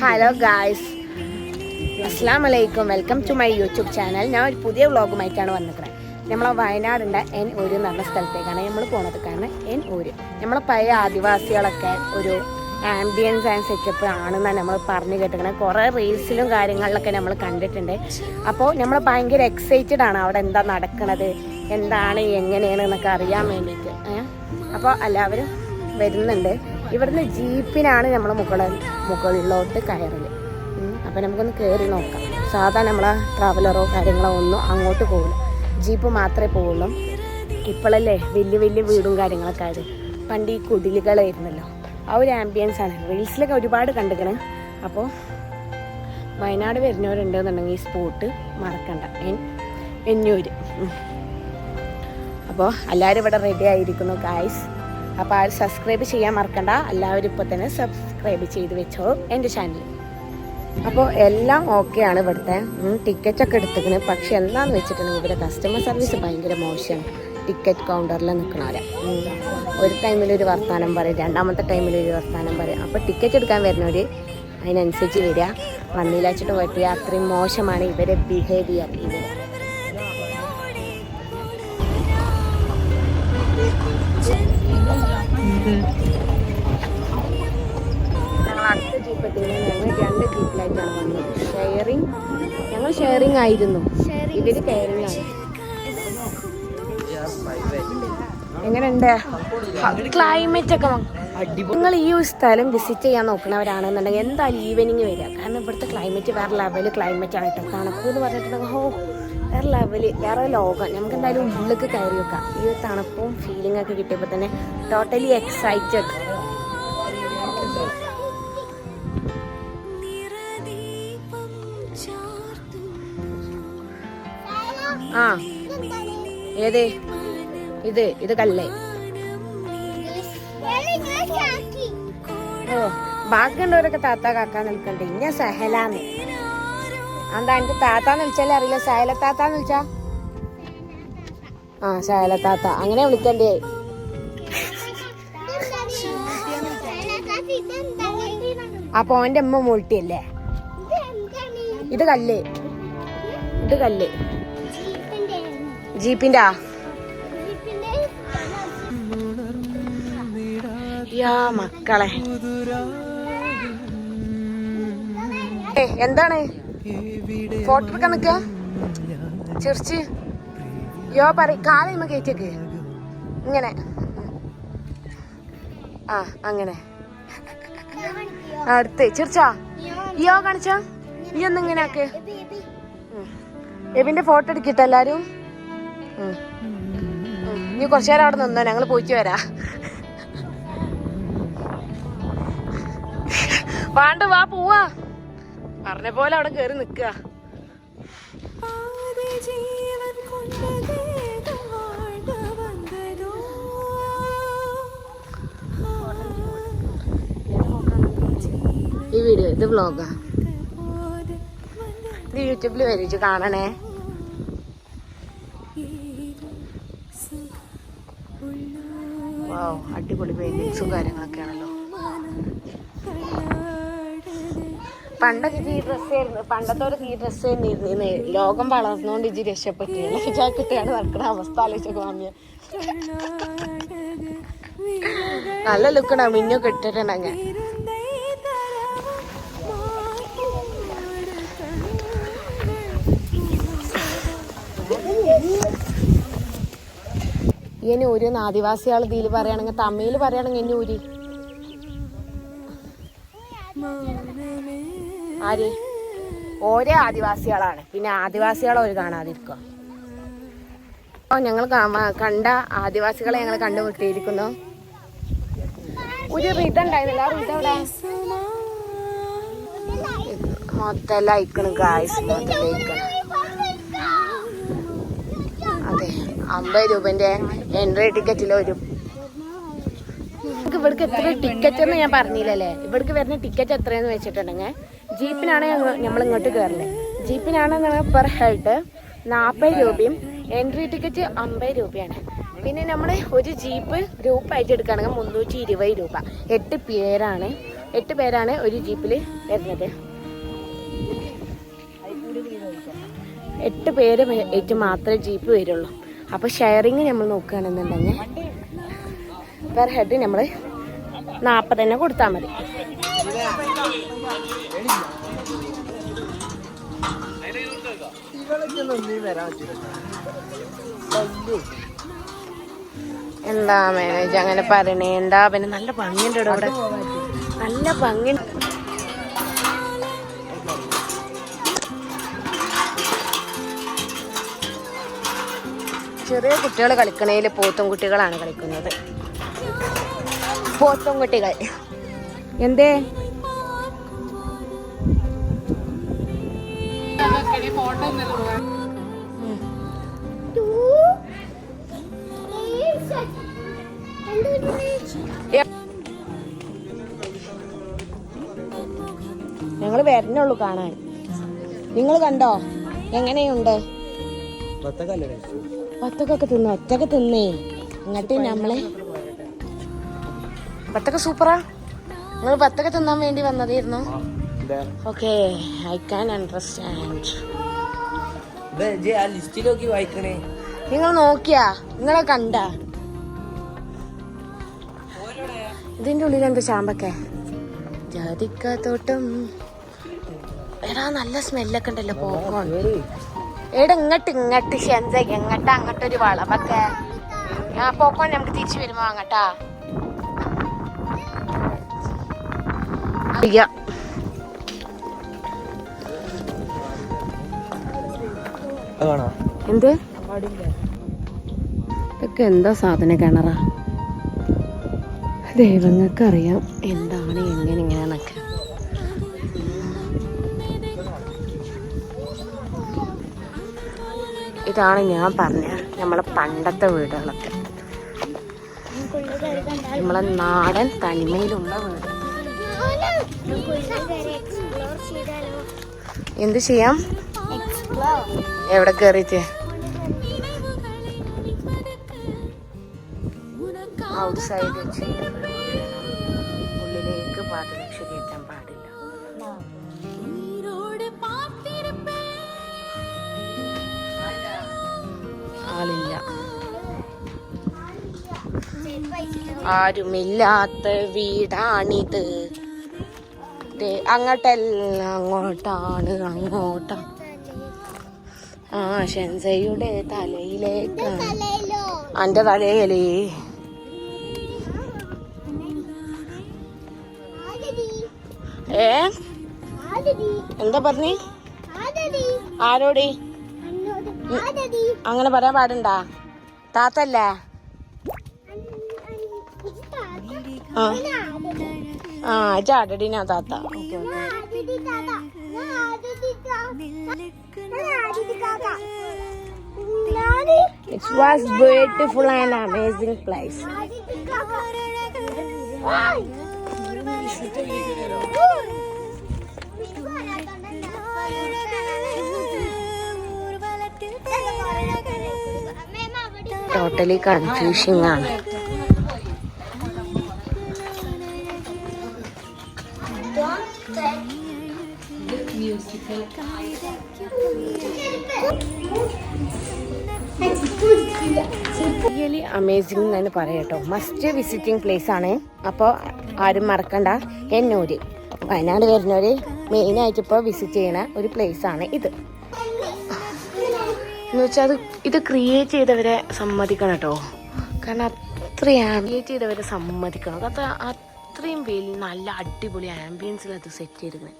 Hello guys, അസ്സലാമു അലൈക്കും. Welcome to my YouTube channel. ഞാൻ ഒരു പുതിയ വ്ളോഗുമായിട്ടാണ് വന്നിരിക്കുന്നത്. നമ്മളെ വയനാടിൻ്റെ N-Uri എന്ന് പറഞ്ഞ സ്ഥലത്തേക്കാണ് നമ്മൾ പോണത്. കാരണം N-Uri നമ്മളെ പഴയ ആദിവാസികളൊക്കെ ഒരു ആംബിയൻസ് ആൻഡ് സെറ്റപ്പ് ആണെന്നാണ് നമ്മൾ പറഞ്ഞു കേട്ടിരിക്കുന്നത്. കുറേ റീൽസിലും കാര്യങ്ങളിലൊക്കെ നമ്മൾ കണ്ടിട്ടുണ്ട്. അപ്പോൾ നമ്മൾ ഭയങ്കര എക്സൈറ്റഡ് ആണ് അവിടെ എന്താ നടക്കുന്നത്, എന്താണ് എങ്ങനെയാണ് എന്നൊക്കെ അറിയാൻ വേണ്ടിയിട്ട്. അപ്പോൾ എല്ലാവരും വരുന്നുണ്ട്. ഇവിടുന്ന് ജീപ്പിനാണ് നമ്മൾ മുകളിലോട്ട് കയറല്. അപ്പോൾ നമുക്കൊന്ന് കയറി നോക്കാം. സാധാരണ നമ്മളെ ട്രാവലറോ കാര്യങ്ങളോ ഒന്നും അങ്ങോട്ട് പോകില്ല, ജീപ്പ് മാത്രമേ പോവുള്ളൂ. ഇപ്പോഴല്ലേ വലിയ വലിയ വീടും കാര്യങ്ങളൊക്കെ ആയത്. പണ്ട് ഈ കുടിലുകളായിരുന്നല്ലോ, ആ ഒരു ആംബിയൻസ് ആണ്. റീൽസിലൊക്കെ ഒരുപാട് കണ്ടിരിക്കണം. അപ്പോൾ വയനാട് വരുന്നവരുണ്ടെന്നുണ്ടെങ്കിൽ ഈ സ്പോട്ട് മറക്കണ്ട, N-Uri. അപ്പോൾ എല്ലാവരും ഇവിടെ റെഡി ആയിരിക്കുന്നു ഗായ്സ്. അപ്പോൾ ആരും സബ്സ്ക്രൈബ് ചെയ്യാൻ മറക്കണ്ട. എല്ലാവരും ഇപ്പോൾ തന്നെ സബ്സ്ക്രൈബ് ചെയ്ത് വെച്ചോ എൻ്റെ ചാനൽ. അപ്പോൾ എല്ലാം ഓക്കെയാണ്. ഇവിടുത്തെ ടിക്കറ്റൊക്കെ എടുത്തിരിക്കുന്നത്. പക്ഷെ എന്താണെന്ന് വെച്ചിട്ടുണ്ടെങ്കിൽ ഇവിടെ കസ്റ്റമർ സർവീസ് ഭയങ്കര മോശമാണ്. ടിക്കറ്റ് കൗണ്ടറിൽ നിൽക്കണവരെ ഒരു ടൈമിലൊരു വർത്തമാനം പറയും, രണ്ടാമത്തെ ടൈമിലൊരു വർത്തമാനം പറയും. അപ്പോൾ ടിക്കറ്റ് എടുക്കാൻ വരുന്നവർ അതിനനുസരിച്ച് വരിക. വന്നില്ല വെച്ചിട്ട് പറ്റുക. അത്രയും മോശമാണ് ഇവരെ ബിഹേവിയർ. ഞങ്ങൾ അടുത്ത ജീപ്പ് എത്തിക്കുന്നത് ഞങ്ങൾ 2 ജീപ്പിലായിട്ടാണ് വന്നത്. ഞങ്ങൾ ഷെയറിങ് ആയിരുന്നു, ഇവര് കെയറിങ് ആണ്. എങ്ങനെയുണ്ട് ക്ലൈമറ്റ് ഒക്കെ? നിങ്ങൾ ഈ ഒരു സ്ഥലം വിസിറ്റ് ചെയ്യാൻ നോക്കുന്നവരാണെന്നുണ്ടെങ്കിൽ എന്തായാലും ഈവനിങ് വരിക. കാരണം ഇവിടുത്തെ ക്ലൈമറ്റ് വേറെ ലെവൽ ക്ലൈമറ്റ് ആണ് കേട്ടോ. തണുപ്പ് എന്ന് പറഞ്ഞിട്ടുണ്ടെങ്കിൽ വേറെ ലെവല്, വേറെ ലോകം. നമുക്ക് എന്തായാലും ഉള്ളിലേക്ക് കയറി വെക്കാം. ഈ ഒരു തണുപ്പും ഫീലിംഗ് ഒക്കെ കിട്ടിയപ്പോൾ തന്നെ ടോട്ടലി എക്സൈറ്റഡ്. ആ ഏത് ഇത് കല്ലേ? ഓ, ബാക്കിയുള്ളവരൊക്കെ താത്ത കാക്കാന്ന് വിളിക്കണ്ടേ. ഇന്ന സഹലാന്ന്. എന്താ എനിക്ക് താത്താന്ന് വിളിച്ചാലേ അറിയില്ല. സഹലത്താത്താന്ന് വിളിച്ചാ ആ സഹലത്താത്ത അങ്ങനെ വിളിക്കണ്ടേ. അപ്പൊ അവന്റെ അമ്മ മൂട്ടിയല്ലേ? ഇത് കല്ല് ജീപ്പിന്റെ മക്കളെ. എന്താണ് ഫോട്ടോ എടുക്കാൻ നിക്ക? ചിരിച്ച് കാലമ്മ കയറ്റേക്ക് ഇങ്ങനെ. ആ അങ്ങനെ അടുത്ത് ചിരിച്ചാ കാണിച്ചാ. ഈ ഒന്ന് ഇങ്ങനെ ആക്ക്. എബിന്റെ ഫോട്ടോ എടുക്കിട്ട എല്ലാരും. നീ കുറച്ചു നേരം അവിടെ നിന്നോ, ഞങ്ങൾ പോയിട്ട് വരാ. വേണ്ട, വാ പോവാ. പറഞ്ഞ പോലെ അവിടെ കേറി നിക്കുക. ഈ വീഡിയോ ഇത് വ്ളോഗാ. ഇത് യൂട്യൂബിൽ വരിച്ചു കാണണേ. അടിപൊളി പെയിന്റിങ്സും കാര്യങ്ങളൊക്കെയാണല്ലോ. പണ്ടൊക്കെ ഈ ഡ്രസ്സായിരുന്നു, പണ്ടത്തെ ഒരു ഈ ഡ്രസ്സായിരുന്നു ഇരുന്നേ. ലോകം വളർന്നുകൊണ്ട് ഇജി രക്ഷപ്പെട്ടില്ല. ജാക്കറ്റാണ് നടക്കുന്ന അവസ്ഥ ആലോചിച്ചൊക്കെ മാമിയ. നല്ല ലുക്കണ മിന്നൊക്കെ ഇട്ടിട്ടുണ്ടെങ്കിൽ. N-Uri ആദിവാസികൾ ഇതിൽ പറയുകയാണെങ്കിൽ, തമിഴിൽ പറയുകയാണെങ്കിൽ N-Uri ആര് ഓരോ ആദിവാസികളാണ്. പിന്നെ ആദിവാസികളെ ഒരു കാണാതിരിക്കുക. അപ്പോൾ ഞങ്ങൾ കണ്ട ആദിവാസികളെ ഞങ്ങൾ കണ്ടുമുട്ടിയിരിക്കുന്നു. ഒരു റിത ഉണ്ടായിരുന്നില്ല. ആ റിത ഇവിടെ മൊത്തം അയക്കണം ഗായ്സ്, മൊത്തം അയക്കണം. അതെ, 50 രൂപന്റെ എൻട്രി ടിക്കറ്റിലോ ഇവിടേക്ക് എത്ര ടിക്കറ്റ് എന്ന് ഞാൻ പറഞ്ഞില്ലല്ലേ. ഇവിടേക്ക് വരുന്ന ടിക്കറ്റ് എത്രയെന്ന് വെച്ചിട്ടുണ്ടെങ്കിൽ, ജീപ്പിനാണ് നമ്മൾ ഇങ്ങോട്ട് കയറില്ലേ. ജീപ്പിനാണെന്നുണ്ടെങ്കിൽ പെർ ഹെഡ് 40 രൂപയും എൻട്രി ടിക്കറ്റ് 50 രൂപയാണ്. പിന്നെ നമ്മൾ ഒരു ജീപ്പ് ഗ്രൂപ്പായിട്ട് എടുക്കുകയാണെങ്കിൽ 320 രൂപ. 8 പേരാണ് 8 പേരാണ് ഒരു ജീപ്പിൽ വരുന്നത്. 8 പേര് ഏറ്റ് മാത്രമേ ജീപ്പ് വരുള്ളൂ. അപ്പോൾ ഷെയറിങ് നമ്മൾ നോക്കുകയാണെന്നുണ്ടെങ്കിൽ പെർ ഹെഡ് നമ്മൾ 40 തന്നെ കൊടുത്താൽ മതി. എന്താ മാനേജ് അങ്ങനെ പറയണേ? എന്താ പിന്നെ നല്ല ഭംഗിയുണ്ട് ഇവിടെ, നല്ല ഭംഗി. ചെറിയ കുട്ടികൾ കളിക്കണേല് പോത്തും കുട്ടികളാണ് കളിക്കുന്നത്. പോത്തും കുട്ടികൾ എന്തേ ഞങ്ങൾ വരുന്നുള്ളൂ കാണാൻ. നിങ്ങൾ കണ്ടോ എങ്ങനെയുണ്ട്? ബത്തക്കൊക്കെ തിന്നു, ഒറ്റക്ക് തിന്നേ. എന്നിട്ട് നമ്മള് ബത്തക്ക സൂപ്പറാ. നിങ്ങൾ ബത്തക്ക തിന്നാൻ വേണ്ടി വന്നതായിരുന്നു? Okay, I can understand. നിങ്ങൾ നോക്കിയാ? നിങ്ങളെ കണ്ട? ഇതിന്റെ ഉള്ളിൽ എന്താ ചാമ്പക്ക? ജാതിക്കാത്തോട്ടം. എടാ നല്ല സ്മെല്ലൊക്കെ ഉണ്ടല്ലോ. പോക്കോൺ എടാ ഇങ്ങോട്ട് ഷെൻസ എങ്ങട്ടാ? അങ്ങോട്ടൊരു വളവൊക്കെ. പോക്കോൺ നമുക്ക് തിരിച്ചു വരുമ്പോ അങ്ങട്ടാ. എന്ത് ഇതൊക്കെ എന്താ സാധന? കിണറാ? ദൈവങ്ങൾക്കറിയാം എന്താണ് എങ്ങനെയാന്നൊക്കെ. ഇതാണ് ഞാൻ പറഞ്ഞ നമ്മളെ പണ്ടത്തെ വീടുകളൊക്കെ, നമ്മളെ നാടൻ തനിമയിലുള്ള വീട്. എന്ത് ചെയ്യാം? എവിടെ കേറിയിട്ട്? ഔട്ട് സൈഡ് വെച്ച് ഉള്ളിലേക്ക് പാദരക്ഷ കയറ്റാൻ പാടില്ല. ആളില്ല, ആരുമില്ലാത്ത വീടാണിത്. അങ്ങോട്ടല്ല, അങ്ങോട്ടാണ്, അങ്ങോട്ടാ. ആ ഷെൻസയുടെ തലയിലേക്ക്, അന്റെ തലയിലേ. എന്താ പറഞ്ഞേ? ആരോടി? അങ്ങനെ പറയാൻ പാടണ്ടാ. താത്തല്ലേ? ആ ചാടടിനാ താത്ത. It was beautiful and amazing place. Totally confusing ആണ്. റിയലി അമേസിംഗ് എന്ന് പറയട്ടോ. മസ്റ്റ് വിസിറ്റിംഗ് പ്ലേസ് ആണ്. അപ്പോൾ ആരും മറക്കണ്ട. എന്നൂര് വയനാട് വരുന്നവര് മെയിനായിട്ട് ഇപ്പോൾ വിസിറ്റ് ചെയ്യണ ഒരു പ്ലേസ് ആണ് ഇത്. എന്ന് വെച്ചാൽ ഇത് ക്രിയേറ്റ് ചെയ്തവരെ സമ്മതിക്കണം കേട്ടോ. കാരണം അത്രയും ക്രിയേറ്റ് ചെയ്തവരെ സമ്മതിക്കണം. അത്രയും വലിയ നല്ല അടിപൊളി ആംബിയൻസിൽ അത് സെറ്റ് ചെയ്തിരിക്കുന്നത്.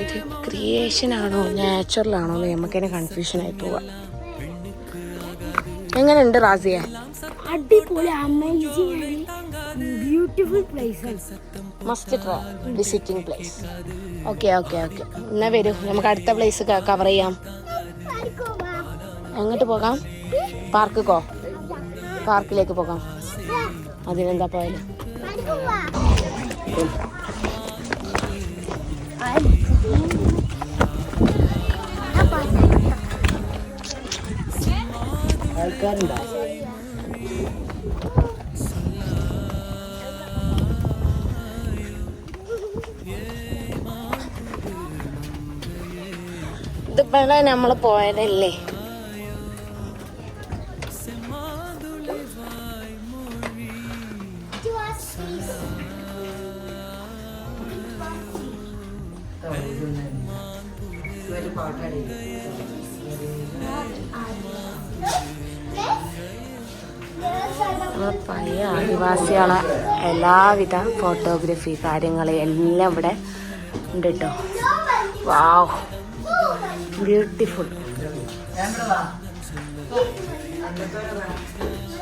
ഇത് ക്രിയേഷൻ ആണോ നാച്ചുറലാണോ എന്ന് നമുക്കതിനെ കൺഫ്യൂഷൻ ആയി പോവാം. എങ്ങനെയുണ്ട് റാസിയ? അടിപൊളി, amazing, beautiful place. Must try visiting place. Okay എന്നാ വരൂ, നമുക്ക് അടുത്ത പ്ലേസ് കവർ ചെയ്യാം. എങ്ങോട്ട് പോകാം? പാർക്കിലേക്ക് പോകാം. അതിനെന്താ പോയാലും. ആൾക്കാരുണ്ടോ? ഇവിടെ നമ്മൾ പോയതല്ലേ. പഴയ ആദിവാസികളെ എല്ലാവിധ ഫോട്ടോഗ്രാഫി കാര്യങ്ങൾ എല്ലാം ഇവിടെ ഉണ്ട് കേട്ടോ. വാവ്, ബ്യൂട്ടിഫുൾ.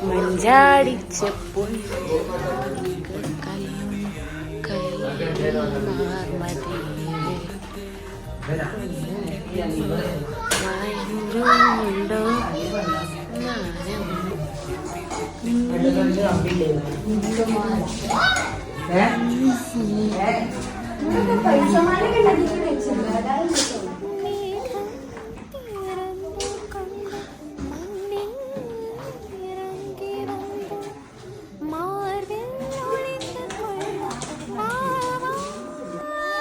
മഞ്ചാടിച്ചപ്പോൾ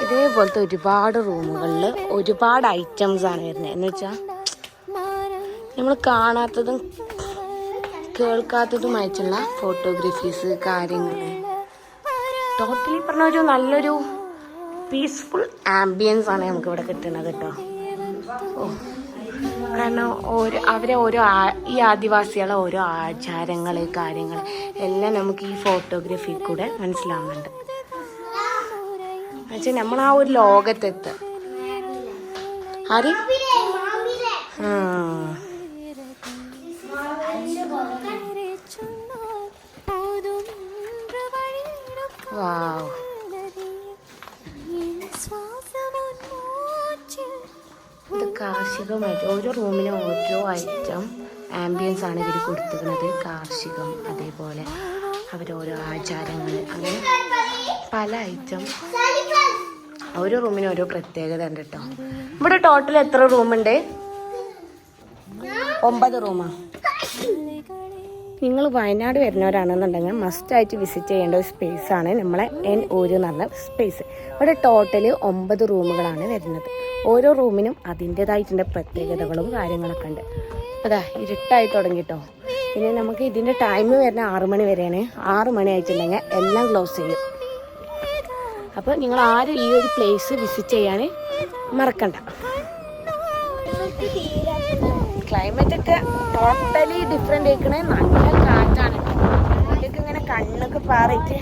ഇതേപോലത്തെ ഒരുപാട് റൂമുകളിൽ ഒരുപാട് ഐറ്റംസ് ആണ് വരുന്നത്. എന്ന് വെച്ചാൽ നമ്മൾ കാണാത്തതും കേൾക്കാത്തതുമായിട്ടുള്ള ഫോട്ടോഗ്രാഫീസ് കാര്യങ്ങൾ. ടോട്ടലി പറഞ്ഞ ഒരു നല്ലൊരു പീസ്ഫുൾ ആംബിയൻസ് ആണ് നമുക്ക് ഇവിടെ കിട്ടുന്നത് കേട്ടോ. കാരണം ഈ ആദിവാസികളെ ഓരോ ആചാരങ്ങൾ കാര്യങ്ങൾ എല്ലാം നമുക്ക് ഈ ഫോട്ടോഗ്രാഫി കൂടെ മനസ്സിലാവുന്നുണ്ട്. എന്നുവെച്ചാൽ നമ്മൾ ആ ഒരു ലോകത്തെത്ത് ആര് വാവ്. ഇത് കാർഷികമായിട്ട് ഓരോ റൂമിനും ഓരോ ഐറ്റം ആംബിയൻസ് ആണ് ഇവർ കൊടുത്തിരിക്കുന്നത്. കാർഷികം, അതേപോലെ അവരോരോ ആചാരങ്ങൾ, അങ്ങനെ പല ഐറ്റം. ഓരോ റൂമിനും ഓരോ പ്രത്യേകത ഉണ്ട് കേട്ടോ. ഇവിടെ ടോട്ടൽ എത്ര റൂമുണ്ട്? 9 റൂമാണ്. നിങ്ങൾ വയനാട് വരുന്നവരാണെന്നുണ്ടെങ്കിൽ മസ്റ്റായിട്ട് വിസിറ്റ് ചെയ്യേണ്ട ഒരു സ്പേസാണ് നമ്മളെ N-Oru എന്ന് പറഞ്ഞ സ്പേസ്. ഇവിടെ ടോട്ടൽ 9 റൂമുകളാണ് വരുന്നത്. ഓരോ റൂമിനും അതിൻ്റെതായിട്ടുള്ള പ്രത്യേകതകളും കാര്യങ്ങളൊക്കെ ഉണ്ട്. അതാ ഇരുട്ടായി തുടങ്ങിട്ടോ. പിന്നെ നമുക്ക് ഇതിൻ്റെ ടൈം വരുന്ന 6 മണി വരെയാണ്. 6 മണി ആയിട്ടുണ്ടെങ്കിൽ എല്ലാം ക്ലോസ് ചെയ്യും. അപ്പോൾ നിങ്ങൾ ആരും ഈ ഒരു പ്ലേസ് വിസിറ്റ് ചെയ്യാൻ മറക്കണ്ട. ക്ലൈമറ്റ് ഒക്കെ ടോട്ടലി ഡിഫറെൻ്റ് ആയിക്കണേ. നല്ല കാറ്റാണ്. ഇതൊക്കെ ഇങ്ങനെ കണ്ണൊക്കെ പാറിയിട്ട്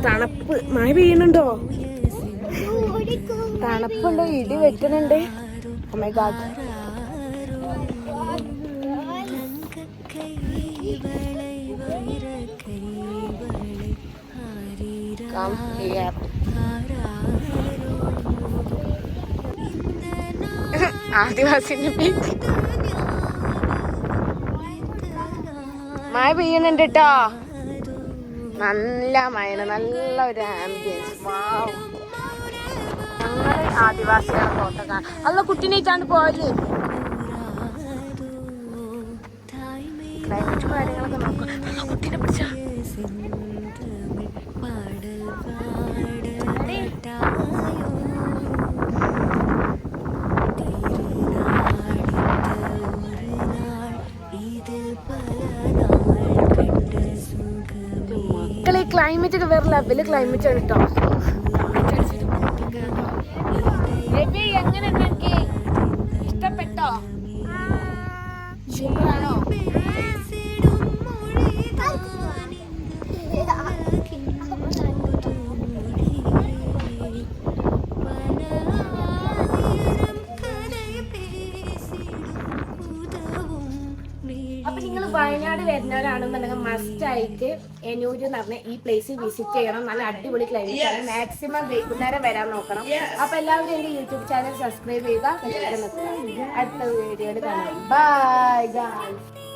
തണുപ്പ്. മഴ പെയ്യുന്നുണ്ടോ? തണുപ്പുണ്ടോ? ഇടി വെട്ടുന്നുണ്ട്. Oh my God. ആദിവാസിന്റെ പേര് മഴ പെയ്യുന്നുണ്ട് കേട്ടോ. നല്ല മഴയാണ്, നല്ല ഒരു ആംബിയൻസ്. വാവ്. ഞങ്ങൾ ആദിവാസികളെ ഫോട്ടോ കാണാം. അല്ല കുട്ടീനെയിട്ടാണ് പോയത്. ക്ലൈമറ്റും കാര്യങ്ങളൊക്കെ നോക്കാം. കുട്ടീനെ പിടിച്ച ക്ലൈമറ്റ് ഒക്കെ വേറെ ലെവല് ക്ലൈമറ്റ് ആണ് കേട്ടോ. എങ്ങനെ എനിക്ക് ഇഷ്ടപ്പെട്ടോ? സൂപ്പറാണോ? അപ്പൊ നിങ്ങൾ വയനാട് വരുന്നവരാണെന്നുണ്ടെങ്കിൽ മസ്റ്റ് ആയിട്ട് N-Oru എന്ന് പറഞ്ഞ ഈ പ്ലേസ് വിസിറ്റ് ചെയ്യണം. നല്ല അടിപൊളി ക്ലൈമറ്റ് ആണ്. മാക്സിമം വൈകുന്നേരം വരാൻ നോക്കണം. അപ്പൊ എല്ലാവരും എന്റെ യൂട്യൂബ് ചാനൽ സബ്സ്ക്രൈബ് ചെയ്യുക. അടുത്ത വീഡിയോയിൽ കാണാം. Bye guys.